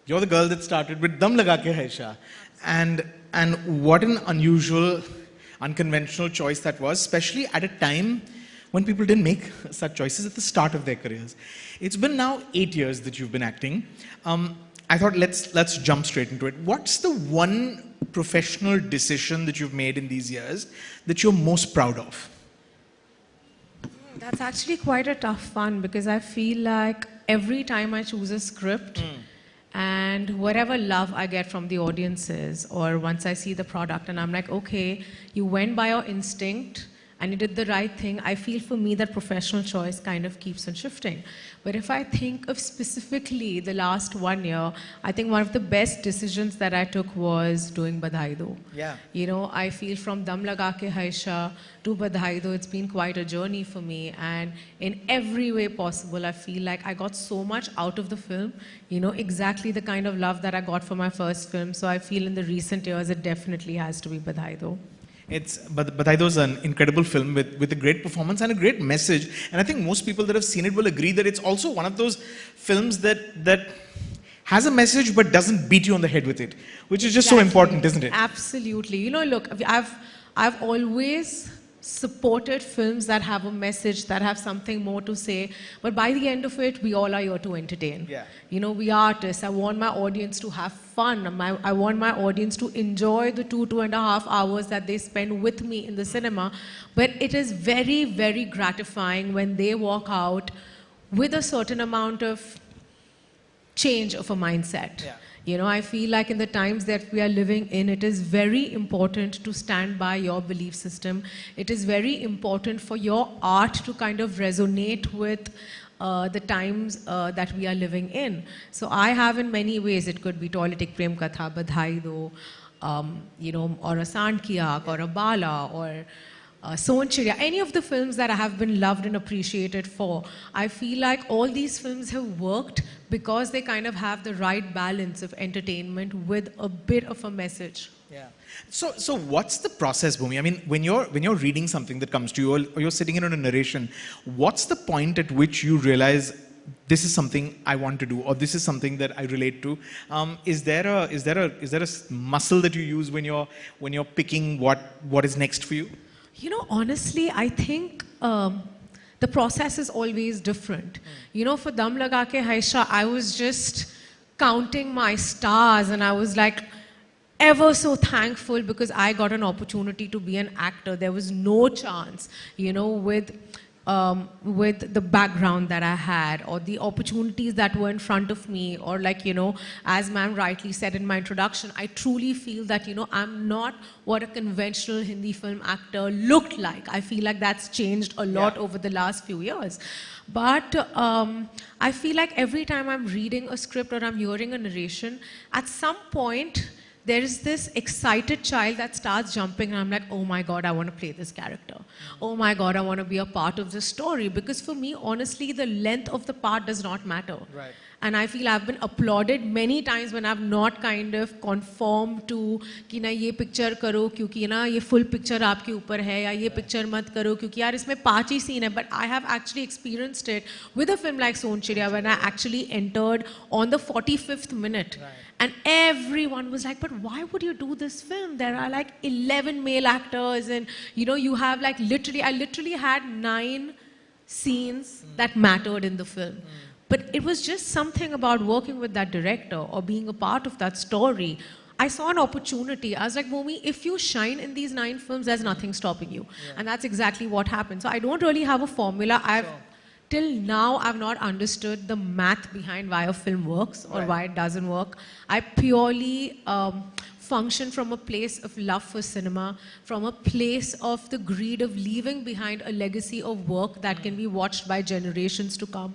You're the girl that started with Dum Laga Ke Haisha. And what an unusual, unconventional choice that was, especially at a time when people didn't make such choices at the start of their careers. It's been now 8 years that you've been acting. I thought let's jump straight into it. What's the one professional decision that you've made in these years that you're most proud of? That's actually quite a tough one because I feel like every time I choose a script and whatever love I get from the audiences or once I see the product and I'm like, okay, you went by your instinct and you did the right thing, I feel for me that professional choice kind of keeps on shifting. But if I think of specifically the last 1 year, I think one of the best decisions that I took was doing Badhai Do. Yeah. You know, I feel from Dum Laga Ke Haisha to Badhai Do, it's been quite a journey for me. And in every way possible, I feel like I got so much out of the film. You know, exactly the kind of love that I got for my first film. So I feel in the recent years, it definitely has to be Badhai Do. Badhai Do is an incredible film with a great performance and a great message. And I think most people that have seen it will agree that it's also one of those films that has a message but doesn't beat you on the head with it, which is just so important, isn't it? Absolutely. You know, look, I've always supported films that have a message, that have something more to say. But by the end of it, we all are here to entertain. Yeah. You know, we are artists. I want my audience to have fun. I want my audience to enjoy the 2.5 hours that they spend with me in the cinema. But it is very, very gratifying when they walk out with a certain amount of change of a mindset. Yeah. You know, I feel like in the times that we are living in, it is very important to stand by your belief system. It is very important for your art to kind of resonate with the times that we are living in. So I have in many ways, it could be Toiletic Prem Katha, Badhai Do, you know, or a Sant Ki Aankh, or a Bala, or Son Chiriya, any of the films that I have been loved and appreciated for, I feel like all these films have worked because they kind of have the right balance of entertainment with a bit of a message. Yeah. So what's the process, Bhumi? I mean, when you're reading something that comes to you or you're sitting in on a narration, what's the point at which you realize this is something I want to do, or this is something that I relate to? Is there a muscle that you use when you're picking what is next for you? You know, honestly, I think the process is always different. You know, for Dum Laga Ke Haisha, I was just counting my stars and I was like ever so thankful because I got an opportunity to be an actor. There was no chance, you know, with the background that I had or the opportunities that were in front of me, or like, you know, as ma'am rightly said in my introduction, I truly feel that, you know, I'm not what a conventional Hindi film actor looked like. I feel like that's changed a lot over the last few years. But I feel like every time I'm reading a script or I'm hearing a narration, at some point, there is this excited child that starts jumping and I'm like, oh my God, I want to play this character. Oh my God, I want to be a part of this story. Because for me, honestly, the length of the part does not matter. Right. And I feel I've been applauded many times when I've not kind of conformed to कि ना ये picture करो क्योंकि ना ये full picture आपके ऊपर है या ये picture मत करो क्योंकि यार इसमें 5 ही scene है. But I have actually experienced it with a film like Son Chiriya when I actually entered on the 45th minute. Right. And everyone was like, but why would you do this film? There are like 11 male actors and, you know, you have like I literally had 9 scenes that mattered in the film. But it was just something about working with that director or being a part of that story. I saw an opportunity. I was like, Bhumi, if you shine in these 9 films, there's nothing stopping you. Yeah. And that's exactly what happened. So I don't really have a formula. Till now, I've not understood the math behind why a film works or why it doesn't work. I purely function from a place of love for cinema, from a place of the greed of leaving behind a legacy of work that can be watched by generations to come.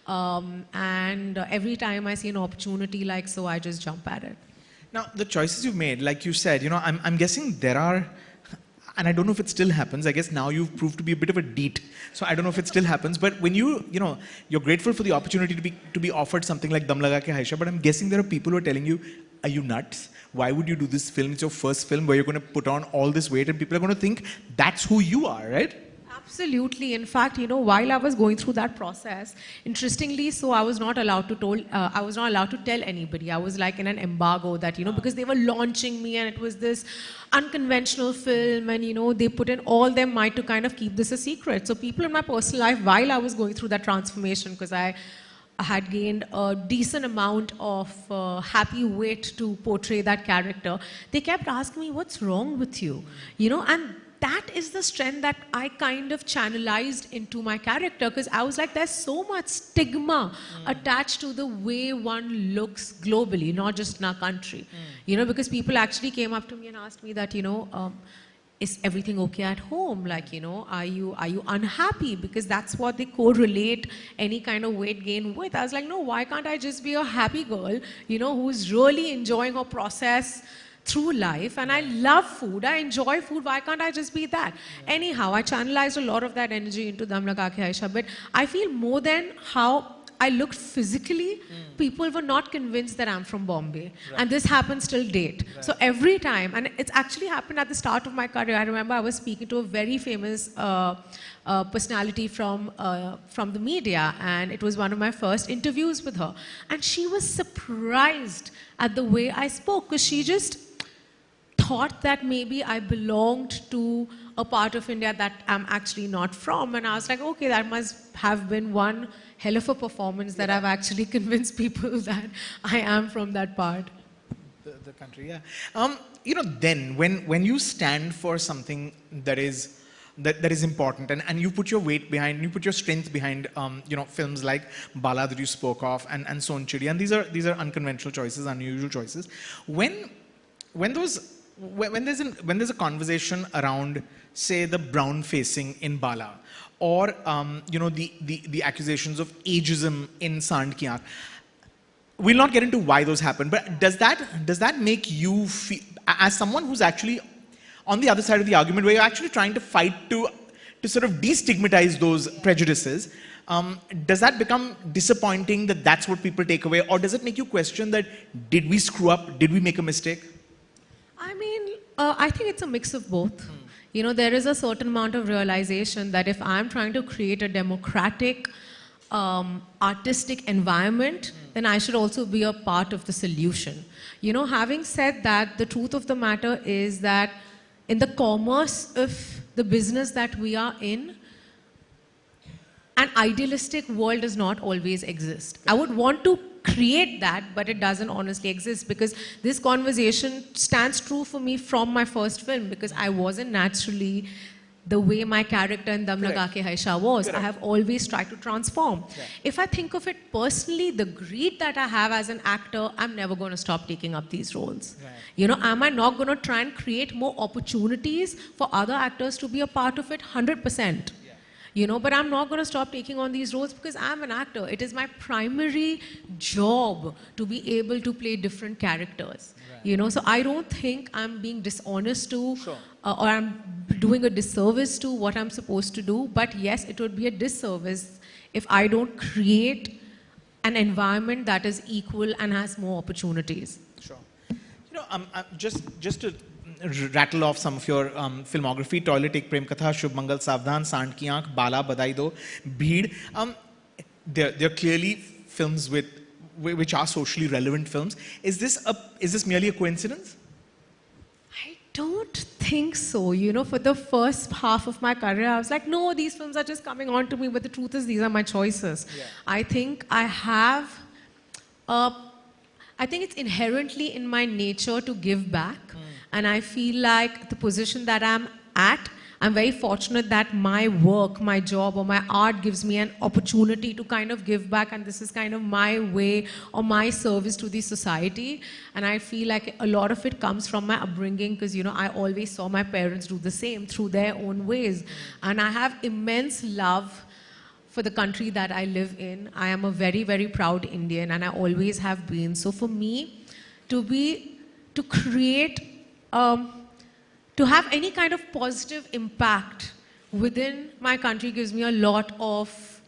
And every time I see an opportunity like so, I just jump at it. Now, the choices you've made, like you said, you know, I'm guessing there are, and I don't know if it still happens. I guess now you've proved to be a bit of a deet. So I don't know if it still happens. But when you're grateful for the opportunity to be offered something like Dum Laga Ke Haisha. But I'm guessing there are people who are telling you, are you nuts? Why would you do this film? It's your first film where you're going to put on all this weight and people are going to think that's who you are, right? Absolutely. In fact, while I was going through that process, interestingly, so I was not allowed to tell anybody. I was like in an embargo that, because they were launching me and it was this unconventional film and, they put in all their might to kind of keep this a secret. So people in my personal life, while I was going through that transformation, because I had gained a decent amount of happy weight to portray that character, they kept asking me, what's wrong with you? And that is the strength that I kind of channelized into my character, because I was like, there's so much stigma attached to the way one looks globally, not just in our country. Because people actually came up to me and asked me that, is everything okay at home? Like, are you unhappy? Because that's what they correlate any kind of weight gain with. I was like, no, why can't I just be a happy girl, who's really enjoying her process through life? And I love food, I enjoy food, why can't I just be that? Anyhow, I channelized a lot of that energy into Dam Laga Ke Aisha, but I feel more than how I looked physically, people were not convinced that I'm from Bombay. And this happens till date. So every time, and it's actually happened at the start of my career. I remember I was speaking to a very famous personality from the media, and it was one of my first interviews with her. And she was surprised at the way I spoke, because she just thought that maybe I belonged to a part of India that I'm actually not from. And I was like, okay, that must have been one hell of a performance that I've actually convinced people that I am from that part. The country, yeah. Then when you stand for something that is important, and you put your weight behind, you put your strength behind, films like Bala that you spoke of, and Sonchidi, and these are unconventional choices, unusual choices. When there's a conversation around, say, the brown facing in Bala, or the accusations of ageism in Sand Ki Aankh, we'll not get into why those happen, but does that make you feel, as someone who's actually on the other side of the argument, where you're actually trying to fight to sort of destigmatize those prejudices, does that become disappointing that that's what people take away, or does it make you question that, did we screw up, did we make a mistake? I mean, I think it's a mix of both. There is a certain amount of realization that if I'm trying to create a democratic, artistic environment, then I should also be a part of the solution. Having said that, the truth of the matter is that in the commerce of the business that we are in, an idealistic world does not always exist. I would want to create that, but it doesn't honestly exist, because this conversation stands true for me from my first film, because I wasn't naturally the way my character in Dam Laga Ke Aisha was. I have always tried to transform. If I think of it personally, the greed that I have as an actor, I'm never going to stop taking up these roles. Am I not going to try and create more opportunities for other actors to be a part of it? 100%. But I'm not going to stop taking on these roles, because I'm an actor. It is my primary job to be able to play different characters. So I don't think I'm being dishonest to, or I'm doing a disservice to what I'm supposed to do. But yes, it would be a disservice if I don't create an environment that is equal and has more opportunities. Sure. Just to rattle off some of your filmography: Toilet Ek Prem Katha, Shubh Mangal Savdhan, Sand Ki Aankh, Bala, Badai Do, Bheed. They're clearly films which are socially relevant films. Is this merely a coincidence? I don't think so. For the first half of my career, I was like, no, these films are just coming on to me, but the truth is, these are my choices. I think I think it's inherently in my nature to give back. And I feel like the position that I'm at, I'm very fortunate that my work, my job, or my art gives me an opportunity to kind of give back, and this is kind of my way or my service to the society. And I feel like a lot of it comes from my upbringing, because I always saw my parents do the same through their own ways. And I have immense love for the country that I live in. I am a very, very proud Indian, and I always have been. So for me, to create, to have any kind of positive impact within my country gives me a lot of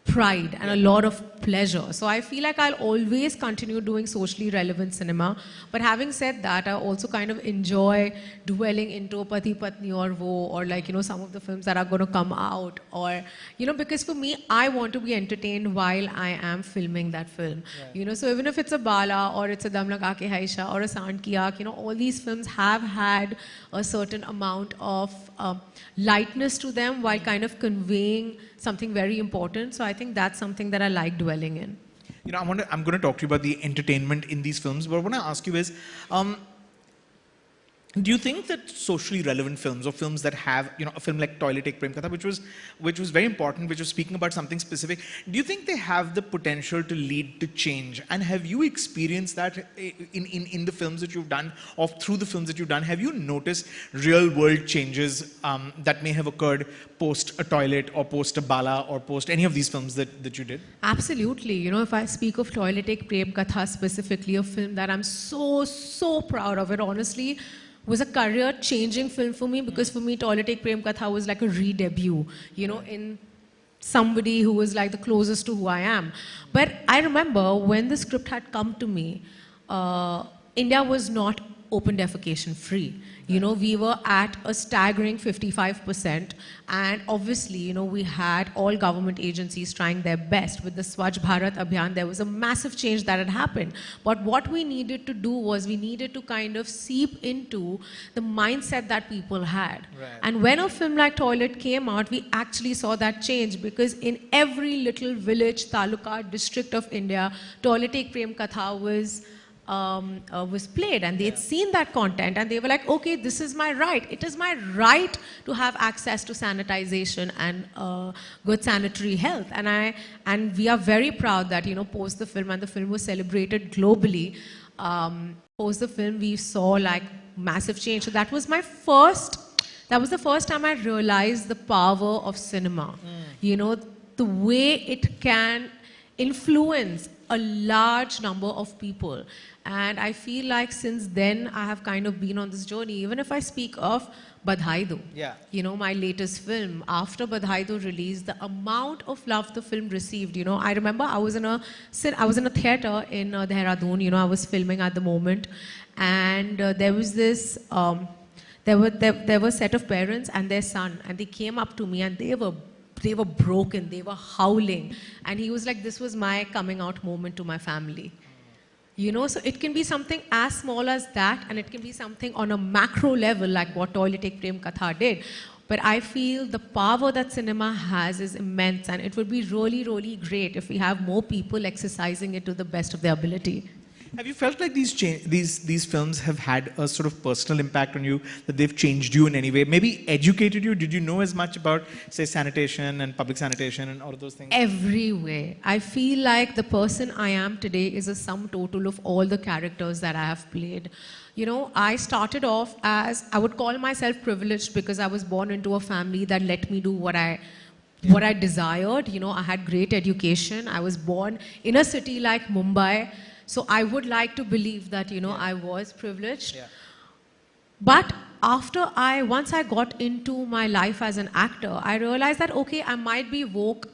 pride and a lot of pleasure. So I feel like I'll always continue doing socially relevant cinema. But having said that, I also kind of enjoy dwelling into Pati Patni or Wo, or like, you know, some of the films that are going to come out, or, you know, because for me, I want to be entertained while I am filming that film. Right. You know, so even if it's a Bala or it's a Dam Laga Ke Haisha or a Sant Ki Aankh, you know, all these films have had a certain amount of lightness to them while kind of conveying something very important. So I think that's something that I like dwelling in. You know, I'm going to talk to you about the entertainment in these films, but what I want to ask you is, do you think that socially relevant films, or films that have, you know, a film like Toilet Ek Prem Katha, which was very important, which was speaking about something specific, do you think they have the potential to lead to change? And have you experienced that in the films that you've done, or through the films that you've done? Have you noticed real world changes that may have occurred post a Toilet, or post a Bala, or post any of these films that you did? Absolutely. You know, if I speak of Toilet Ek Prem Katha specifically, a film that I'm so proud of, it honestly was a career-changing film for me, because for me, Toilet Ek Prem Katha was like a re-debut, you know, in somebody who was like the closest to who I am. But I remember when the script had come to me, India was not open defecation free. You know, we were at a staggering 55%, and obviously, you know, we had all government agencies trying their best. With the Swachh Bharat Abhiyan, there was a massive change that had happened. But what we needed to do was we needed to kind of seep into the mindset that people had. Right. And when a film like Toilet came out, we actually saw that change, because in every little village, taluka, district of India, Toilet Ek Prem Katha was played, and they had seen that content, and they were like, okay, this is my right. It is my right to have access to sanitization and good sanitary health. And we are very proud that, you know, post the film, and the film was celebrated globally, post the film, we saw like massive change. So that was the first time I realized the power of cinema. You know, the way it can influence a large number of people. And I feel like since then, I have kind of been on this journey. Even if I speak of Badhai Do, you know, my latest film, after Badhai Do released, the amount of love the film received, you know, I remember I was in a theater in Dehradun, you know, I was filming at the moment, and there was this, there were a set of parents and their son, and they came up to me, and they were broken, they were howling, and he was like, this was my coming out moment to my family. You know, so it can be something as small as that, and it can be something on a macro level like what Toilet Ek Prem Katha did. But I feel the power that cinema has is immense, and it would be really, really great if we have more people exercising it to the best of their ability. Have you felt like these films have had a sort of personal impact on you, that they've changed you in any way, maybe educated you? Did you know as much about, say, sanitation and public sanitation and all of those things? Every way. I feel like the person I am today is a sum total of all the characters that I have played. You know, I started off as, I would call myself privileged, because I was born into a family that let me do what I desired. You know, I had great education. I was born in a city like Mumbai. So I would like to believe that, you know, I was privileged. But once I got into my life as an actor, I realized that, okay, I might be woke,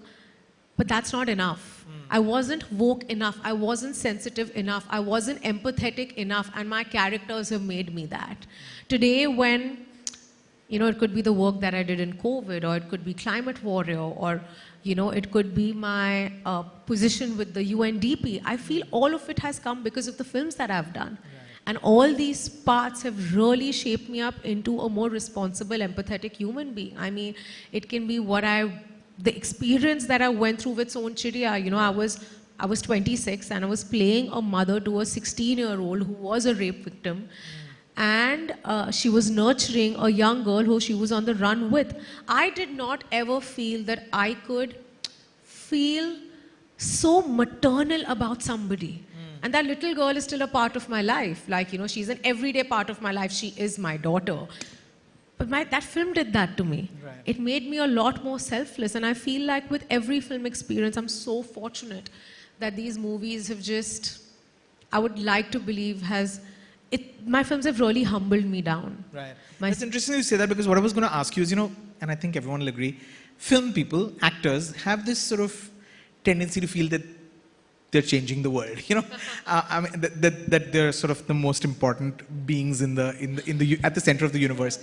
but that's not enough. I wasn't woke enough. I wasn't sensitive enough. I wasn't empathetic enough. And my characters have made me that. Today, when, you know, it could be the work that I did in COVID, or it could be Climate Warrior, or, you know, it could be my position with the UNDP. I feel all of it has come because of the films that I've done. And all these parts have really shaped me up into a more responsible, empathetic human being. I mean, it can be the experience that I went through with Son Chidiya. You know, I was 26, and I was playing a mother to a 16-year-old who was a rape victim. And she was nurturing a young girl who she was on the run with. I did not ever feel that I could feel so maternal about somebody. And that little girl is still a part of my life. Like, you know, she's an everyday part of my life. She is my daughter. But that film did that to me. Right. It made me a lot more selfless. And I feel like with every film experience, I'm so fortunate that these movies have just, I would like to believe, my films have really humbled me down. Right. It's interesting you say that, because what I was going to ask you is, you know, and I think everyone will agree, film people, actors, have this sort of tendency to feel that they're changing the world. I mean that they're sort of the most important beings at the center of the universe.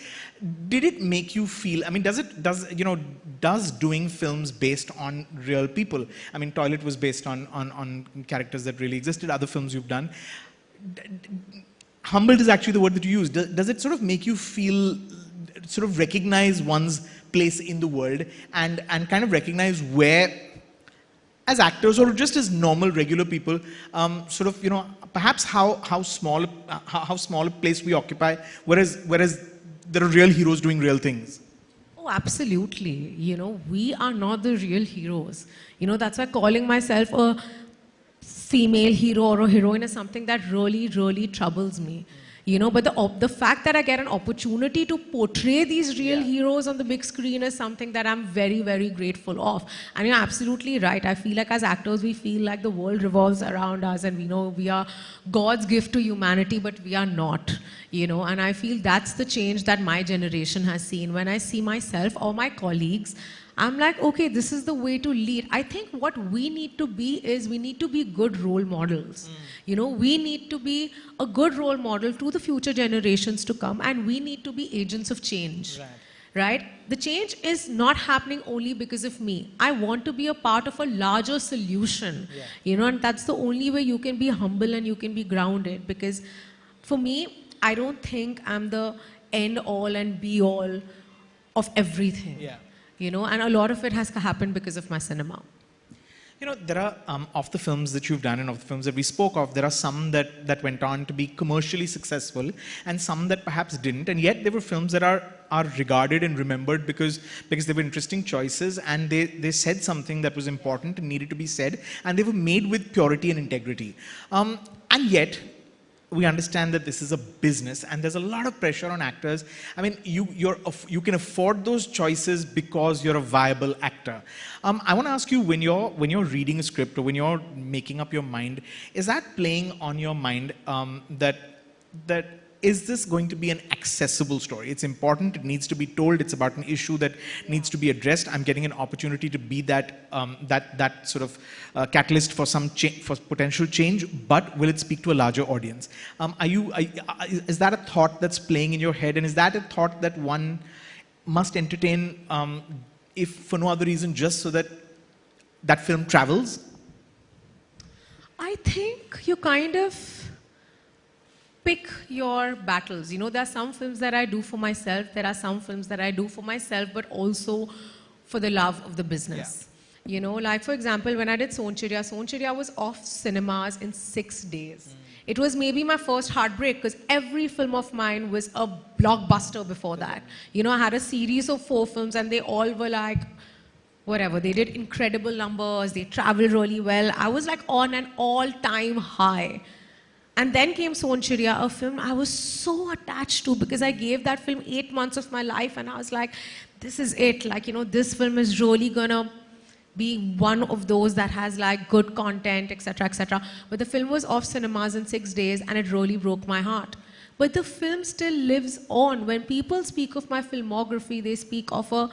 Did it make you feel? I mean, does doing films based on real people? I mean, Toilet was based on characters that really existed. Other films you've done. Humbled is actually the word that you use. Does it sort of make you feel, sort of recognize one's place in the world and kind of recognize where, as actors or just as normal regular people, sort of perhaps how small a place we occupy, whereas there are real heroes doing real things. Oh, absolutely. We are not the real heroes. That's why calling myself a female hero or a heroine is something that really, really troubles me. But the fact that I get an opportunity to portray these real heroes on the big screen is something that I'm very, very grateful of. And you're absolutely right. I feel like as actors, we feel like the world revolves around us and we know we are God's gift to humanity, but we are not, and I feel that's the change that my generation has seen. When I see myself or my colleagues, I'm like, okay, this is the way to lead. I think what we need to be is we need to be good role models. We need to be a good role model to the future generations to come, and we need to be agents of change. Right? The change is not happening only because of me. I want to be a part of a larger solution. And that's the only way you can be humble and you can be grounded. Because for me, I don't think I'm the end all and be all of everything. And a lot of it has happened because of my cinema. There are, of the films that you've done and of the films that we spoke of, there are some that went on to be commercially successful and some that perhaps didn't. And yet there were films that are regarded and remembered because they were interesting choices and they said something that was important and needed to be said, and they were made with purity and integrity. And yet, we understand that this is a business and there's a lot of pressure on actors. I mean, you can afford those choices because you're a viable actor. I want to ask you, when you're reading a script or when you're making up your mind, is that playing on your mind that is this going to be an accessible story? It's important, it needs to be told, it's about an issue that needs to be addressed. I'm getting an opportunity to be that sort of catalyst for for potential change, but will it speak to a larger audience? Is that a thought that's playing in your head, and is that a thought that one must entertain, if for no other reason, just so that that film travels? I think you kind of pick your battles. There are some films that I do for myself. There are some films that I do for myself, but also for the love of the business. Like for example, when I did Sonchiriya was off cinemas in 6 days. It was maybe my first heartbreak because every film of mine was a blockbuster before that. I had a series of 4 films and they all were like, whatever. They did incredible numbers. They traveled really well. I was like on an all-time high. And then came Sonchiriya, a film I was so attached to because I gave that film 8 months of my life and I was like, this is it. Like, this film is really gonna be one of those that has like good content, etc., etc. But the film was off cinemas in 6 days and it really broke my heart. But the film still lives on. When people speak of my filmography, they speak of a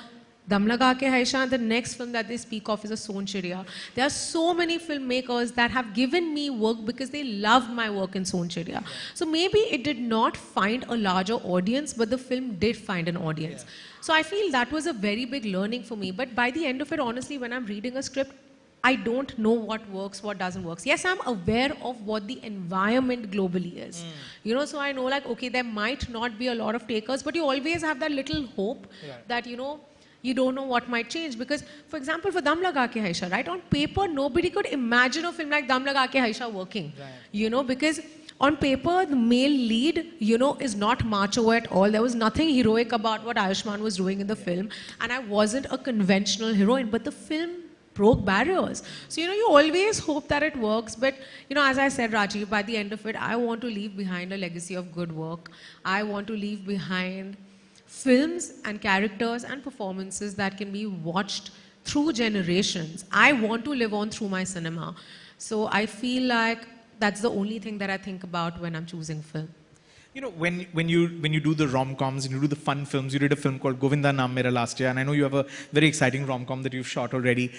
Dam Laga Ke Haisha, and the next film that they speak of is a Sonchiriya. There are so many filmmakers that have given me work because they loved my work in Sonchiriya. So maybe it did not find a larger audience, but the film did find an audience. So I feel that was a very big learning for me. But by the end of it, honestly, when I'm reading a script, I don't know what works, what doesn't work. Yes, I'm aware of what the environment globally is. So I know like, okay, there might not be a lot of takers, but you always have that little hope that, you don't know what might change. Because, for example, for Dam Laga Ke Haisha, right, on paper, nobody could imagine a film like Dam Laga Ke Haisha working. Because on paper, the male lead, is not macho at all. There was nothing heroic about what Ayushmann was doing in the film. And I wasn't a conventional heroine, but the film broke barriers. So, you always hope that it works. But, as I said, Rajeev, by the end of it, I want to leave behind a legacy of good work. I want to leave behind films and characters and performances that can be watched through generations. I want to live on through my cinema. So I feel like that's the only thing that I think about when I'm choosing film. When you do the rom-coms and you do the fun films, you did a film called Govinda Naam Mera last year, and I know you have a very exciting rom-com that you've shot already.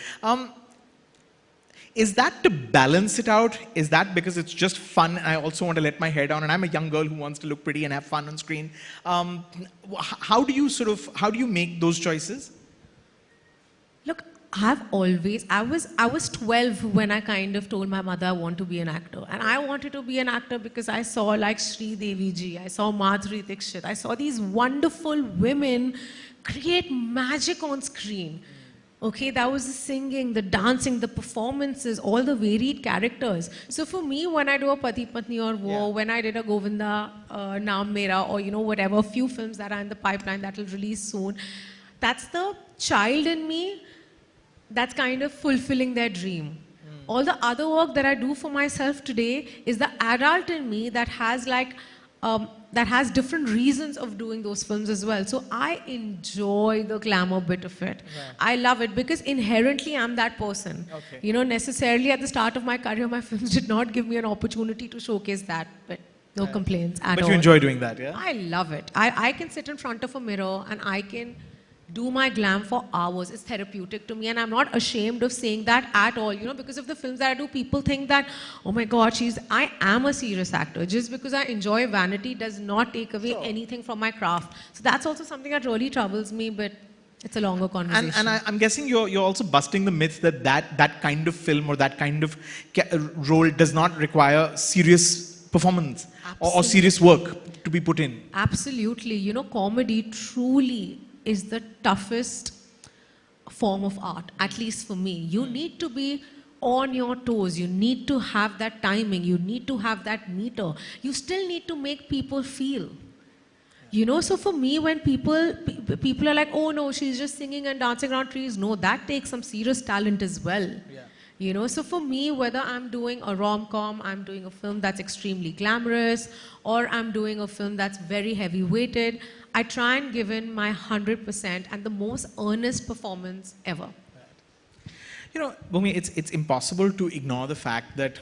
Is that to balance it out? Is that because it's just fun and I also want to let my hair down and I'm a young girl who wants to look pretty and have fun on screen? How do you make those choices? Look, I was 12 when I kind of told my mother I want to be an actor. And I wanted to be an actor because I saw like Sri Devi ji, I saw Madhuri Dixit, I saw these wonderful women create magic on screen. Okay, that was the singing, the dancing, the performances, all the varied characters. So for me, when I do a Pati Patni or Wo, when I did a Govinda Naam Mera, or whatever, a few films that are in the pipeline that will release soon, that's the child in me that's kind of fulfilling their dream. All the other work that I do for myself today is the adult in me that has that has different reasons of doing those films as well. So I enjoy the glamour bit of it. Right. I love it because inherently I'm that person. Okay. Necessarily at the start of my career, my films did not give me an opportunity to showcase that, but no complaints at all. But you enjoy doing that, yeah? I love it. I can sit in front of a mirror and I can do my glam for hours. It's therapeutic to me and I'm not ashamed of saying that at all. Because of the films that I do, people think that, oh my God, I am a serious actor. Just because I enjoy vanity does not take away anything from my craft. So that's also something that really troubles me, but it's a longer conversation. And I'm guessing you're also busting the myth that kind of film or that kind of role does not require serious performance or serious work to be put in. Absolutely. Comedy truly is the toughest form of art, at least for me. You need to be on your toes. You need to have that timing. You need to have that meter. You still need to make people feel. So for me, when people are like, oh no, she's just singing and dancing around trees. No, that takes some serious talent as well. Yeah. So for me, whether I'm doing a rom-com, I'm doing a film that's extremely glamorous, or I'm doing a film that's very heavy-weighted, I try and give in my 100% and the most earnest performance ever. Bhumi, it's impossible to ignore the fact that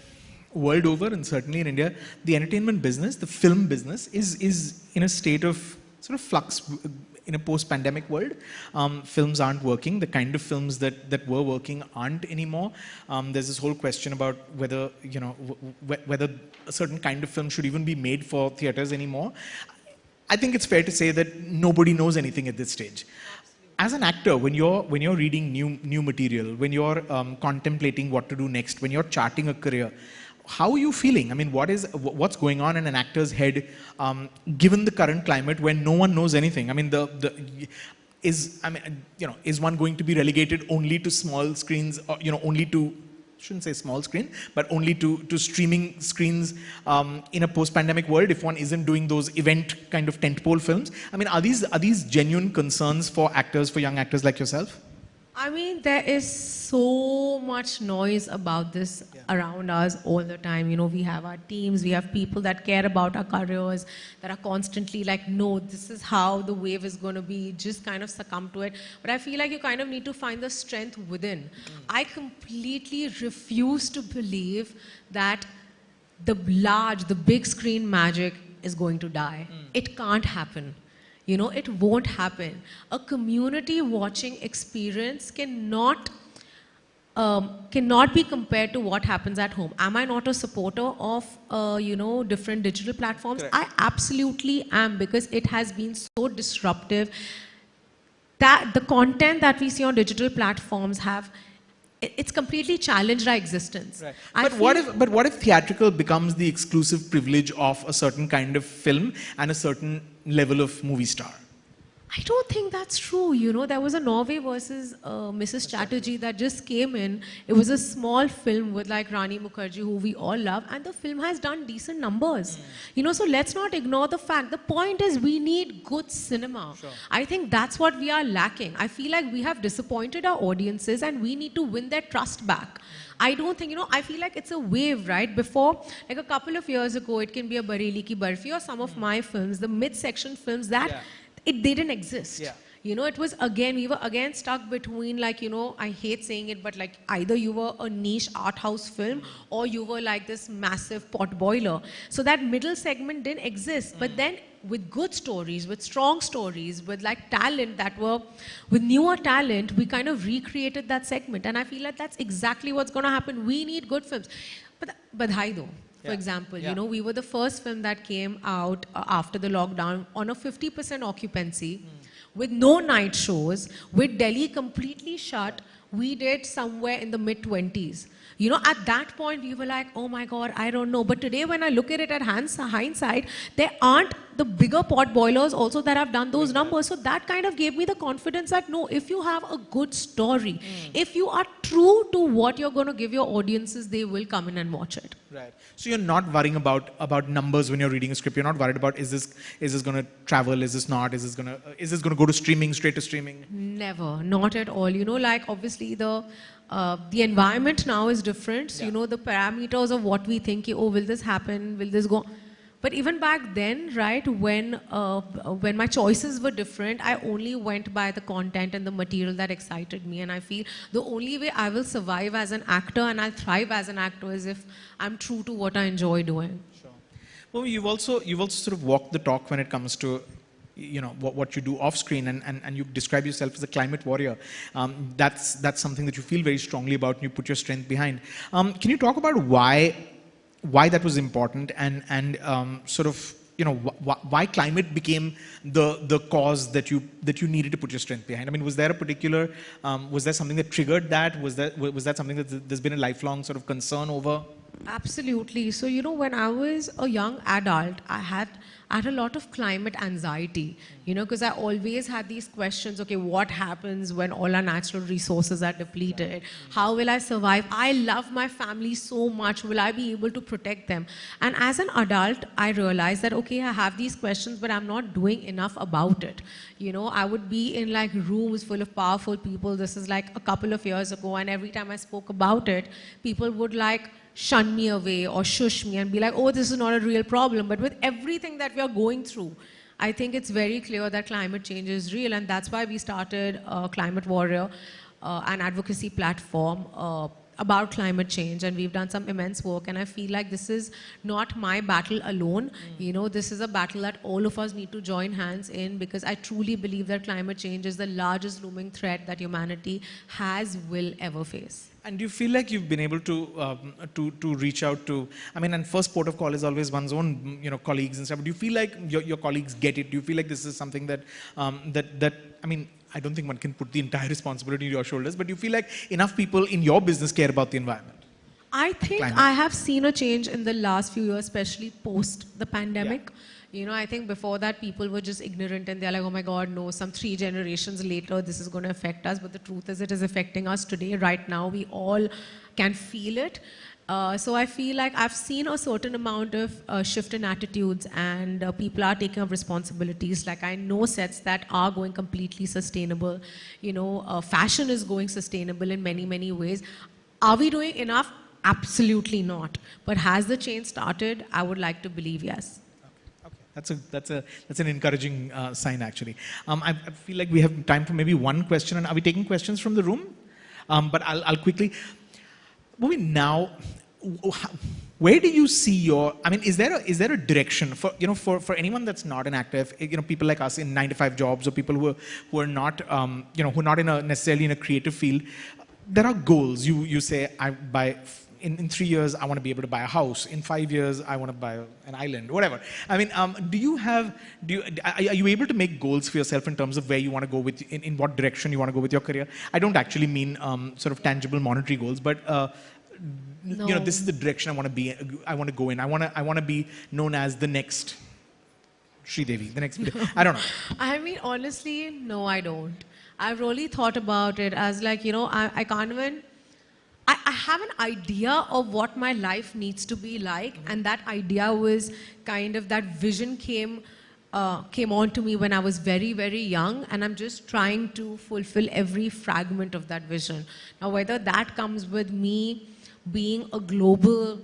world over, and certainly in India, the entertainment business, the film business, is in a state of sort of flux in a post-pandemic world. Films aren't working. The kind of films that were working aren't anymore. There's this whole question about whether whether a certain kind of film should even be made for theaters anymore. I think it's fair to say that nobody knows anything at this stage. Absolutely. As an actor, when you're reading new material, when you're contemplating what to do next, when you're charting a career, how are you feeling? I mean, what's going on in an actor's head, given the current climate when no one knows anything? I mean, is one going to be relegated only to small screens, or only to, shouldn't say small screen, but only to streaming screens in a post-pandemic world if one isn't doing those event kind of tentpole films? I mean, are these genuine concerns for young actors like yourself? I mean, there is so much noise about this around us all the time. We have our teams, we have people that care about our careers, that are constantly like, no, this is how the wave is going to be, just kind of succumb to it. But I feel like you kind of need to find the strength within. I completely refuse to believe that the big screen magic is going to die. It can't happen. It won't happen. A community watching experience cannot be compared to what happens at home. Am I not a supporter of, different digital platforms? Correct. I absolutely am, because it has been so disruptive that the content that we see on digital platforms it's completely challenged our existence. Right. But what if theatrical becomes the exclusive privilege of a certain kind of film and a certain level of movie star? I don't think that's true. There was a Norway versus Mrs. Chatterjee that just came in. It was a small film with like Rani Mukherjee, who we all love, and the film has done decent numbers. So let's not ignore the fact. The point is we need good cinema. Sure. I think that's what we are lacking. I feel like we have disappointed our audiences and we need to win their trust back. I don't think, I feel like it's a wave, right? Before, like a couple of years ago, it can be a Bareli Ki Barfi or some of my films, the mid-section films that they didn't exist. You know, it was again, we were again stuck between, like, you know, I hate saying it, but like either you were a niche art house film or you were like this massive pot boiler. So that middle segment didn't exist. But then with good stories, with strong stories, with like talent with newer talent, we kind of recreated that segment. And I feel like that's exactly what's going to happen. We need good films. But Badhai though. For example, you know, we were the first film that came out after the lockdown on a 50% occupancy, with no night shows, with Delhi completely shut. We did somewhere in the mid-20s. You know, at that point, we were like, oh my God, I don't know. But today, when I look at it at hindsight, there aren't the bigger pot boilers also that have done those numbers. So that kind of gave me the confidence that, no, if you have a good story, if you are true to what you're going to give your audiences, they will come in and watch it. Right. So you're not worrying about numbers when you're reading a script. You're not worried about is this going to travel? Is this not? Is this going to go to streaming, straight to streaming? Never, not at all. You know, like obviously the environment now is different. So, you know, the parameters of what we think, oh, will this happen? Will this go? But even back then, right, when my choices were different, I only went by the content and the material that excited me. And I feel the only way I will survive as an actor and I'll thrive as an actor is if I'm true to what I enjoy doing. Sure. Well, you've also sort of walked the talk when it comes to, you know, what you do off screen, and you describe yourself as a climate warrior. That's something that you feel very strongly about and you put your strength behind. Can you talk about why that was important and sort of, you know, why climate became the cause that you needed to put your strength behind? I mean, was there a particular, was there something that triggered that? Was that something that there's been a lifelong sort of concern over? Absolutely. So, you know, when I was a young adult, I had a lot of climate anxiety, you know, because I always had these questions, okay, what happens when all our natural resources are depleted? How will I survive? I love my family so much. Will I be able to protect them? And as an adult, I realized that, okay, I have these questions, but I'm not doing enough about it. You know, I would be in like rooms full of powerful people. This is like a couple of years ago. And every time I spoke about it, people would like shun me away or shush me and be like, oh, this is not a real problem. But with everything that we are going through, I think it's very clear that climate change is real. And that's why we started Climate Warrior, an advocacy platform about climate change. And we've done some immense work. And I feel like this is not my battle alone. You know, this is a battle that all of us need to join hands in, because I truly believe that climate change is the largest looming threat that humanity will ever face. And do you feel like you've been able to reach out to, I mean, and first port of call is always one's own, you know, colleagues and stuff. But do you feel like your colleagues get it? Do you feel like this is something that, I mean, I don't think one can put the entire responsibility on your shoulders, but do you feel like enough people in your business care about the environment? I think I have seen a change in the last few years, especially post the pandemic. Yeah. You know, I think before that people were just ignorant and they're like, oh my God, no, some 3 generations later this is going to affect us. But the truth is it is affecting us today. Right now we all can feel it. So I feel like I've seen a certain amount of shift in attitudes, and people are taking up responsibilities. Like I know sets that are going completely sustainable. You know, fashion is going sustainable in many, many ways. Are we doing enough? Absolutely not. But has the change started? I would like to believe yes. That's an encouraging sign, actually. I feel like we have time for maybe one question. And are we taking questions from the room? But I'll quickly. Bhumi, now, where do you see your? I mean, is there a direction for, you know, for anyone that's not an actor? You know, people like us in 9-to-5 jobs, or people who are not you know, who are not necessarily in a creative field. There are goals. You say, in 3 years, I want to be able to buy a house. In 5 years, I want to buy an island, whatever. I mean, are you able to make goals for yourself in terms of where you want to go with, in what direction you want to go with your career? I don't actually mean sort of tangible monetary goals, but no. You know, this is the direction I want to go in. I want to be known as the next Sridevi, the next. I don't know. I mean, honestly, no, I don't. I've really thought about it as like, you know, I can't even. I have an idea of what my life needs to be like, and that idea was kind of, that vision came on to me when I was very, very young, and I'm just trying to fulfill every fragment of that vision. Now, whether that comes with me being a global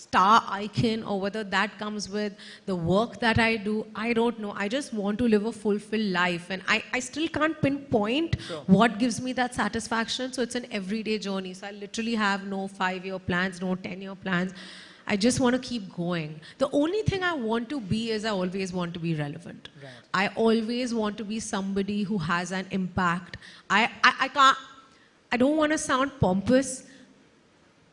star icon or whether that comes with the work that I do, I don't know. I just want to live a fulfilled life, and I still can't pinpoint what gives me that satisfaction. So it's an everyday journey. So I literally have no 5-year plans, no 10-year plans. I just want to keep going. The only thing I want to be is I always want to be relevant. Right. I always want to be somebody who has an impact. I don't want to sound pompous,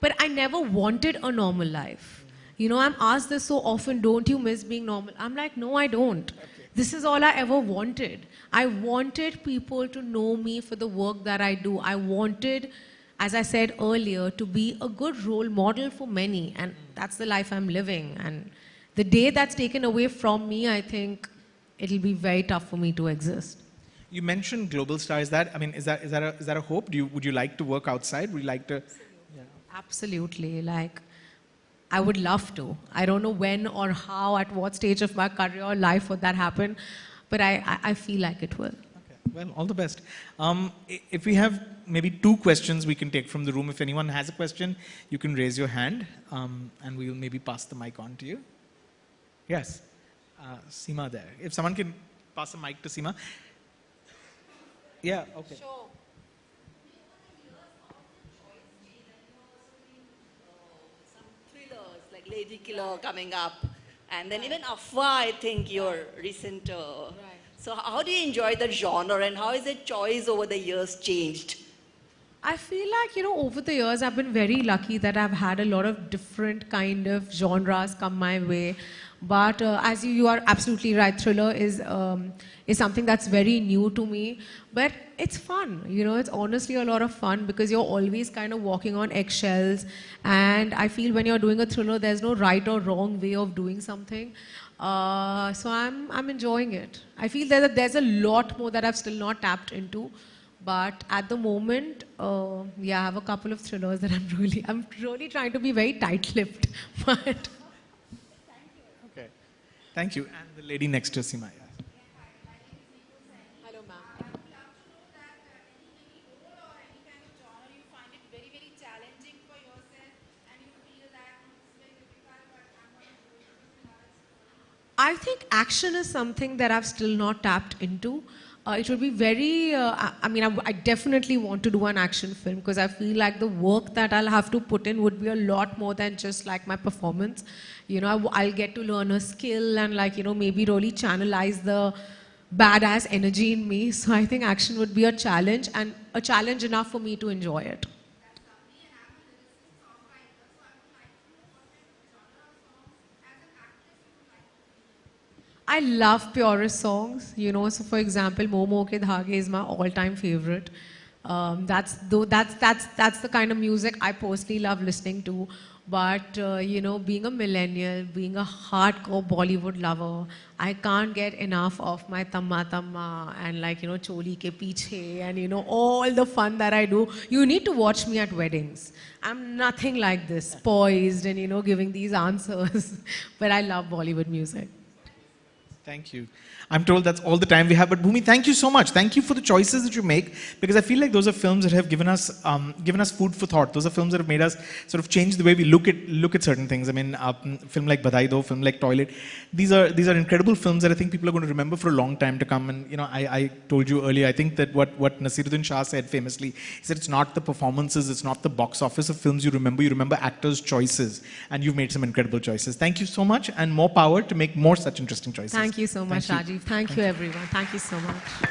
but I never wanted a normal life. You know, I'm asked this so often, don't you miss being normal? I'm like, no, I don't. Okay. This is all I ever wanted. I wanted people to know me for the work that I do. I wanted, as I said earlier, to be a good role model for many. And that's the life I'm living. And the day that's taken away from me, I think it'll be very tough for me to exist. You mentioned global star. Is that a hope? Would you like to work outside? Would you like to? Yeah. Absolutely. Like, I would love to. I don't know when or how, at what stage of my career or life would that happen, but I feel like it will. Okay. Well, all the best. If we have maybe 2 questions we can take from the room. If anyone has a question, you can raise your hand, and we will maybe pass the mic on to you. Yes. Seema there. If someone can pass a mic to Seema. Yeah, okay. Sure. Some thrillers like Lady Killer coming up, and then even Afwa, I think your recent. Right. So how do you enjoy that genre, and how has the choice over the years changed? I feel like, you know, over the years, I've been very lucky that I've had a lot of different kind of genres come my way. But as you are absolutely right, thriller is something that's very new to me. But it's fun, you know, it's honestly a lot of fun because you're always kind of walking on eggshells. And I feel when you're doing a thriller, there's no right or wrong way of doing something. So I'm enjoying it. I feel that there's a lot more that I've still not tapped into. But at the moment, yeah, I have a couple of thrillers that I'm really trying to be very tight-lipped. But okay, thank you. And the lady next to Seema. Yeah. hello, ma'am. I think action is something that I've still not tapped into. It would be very, I definitely want to do an action film because I feel like the work that I'll have to put in would be a lot more than just like my performance. You know, I'll get to learn a skill and like, you know, maybe really channelize the badass energy in me. So I think action would be a challenge and a challenge enough for me to enjoy it. I love purist songs, you know. So, for example, Momo Ke Dhage is my all-time favorite. That's the kind of music I personally love listening to. But you know, being a millennial, being a hardcore Bollywood lover, I can't get enough of my Tamma Tamma and like, you know, Choli Ke Piche and you know all the fun that I do. You need to watch me at weddings. I'm nothing like this, poised and you know giving these answers. But I love Bollywood music. Thank you. I'm told that's all the time we have. But Bhumi, thank you so much. Thank you for the choices that you make, because I feel like those are films that have given us food for thought. Those are films that have made us sort of change the way we look at certain things. I mean, film like Badai Do, film like Toilet. These are incredible films that I think people are going to remember for a long time to come. And you know, I told you earlier, I think that what Nasiruddin Shah said famously is that it's not the performances, it's not the box office of films you remember. You remember actors' choices, and you've made some incredible choices. Thank you so much, and more power to make more such interesting choices. Thank you so much, Rajeev. Thank you, everyone. Thank you so much.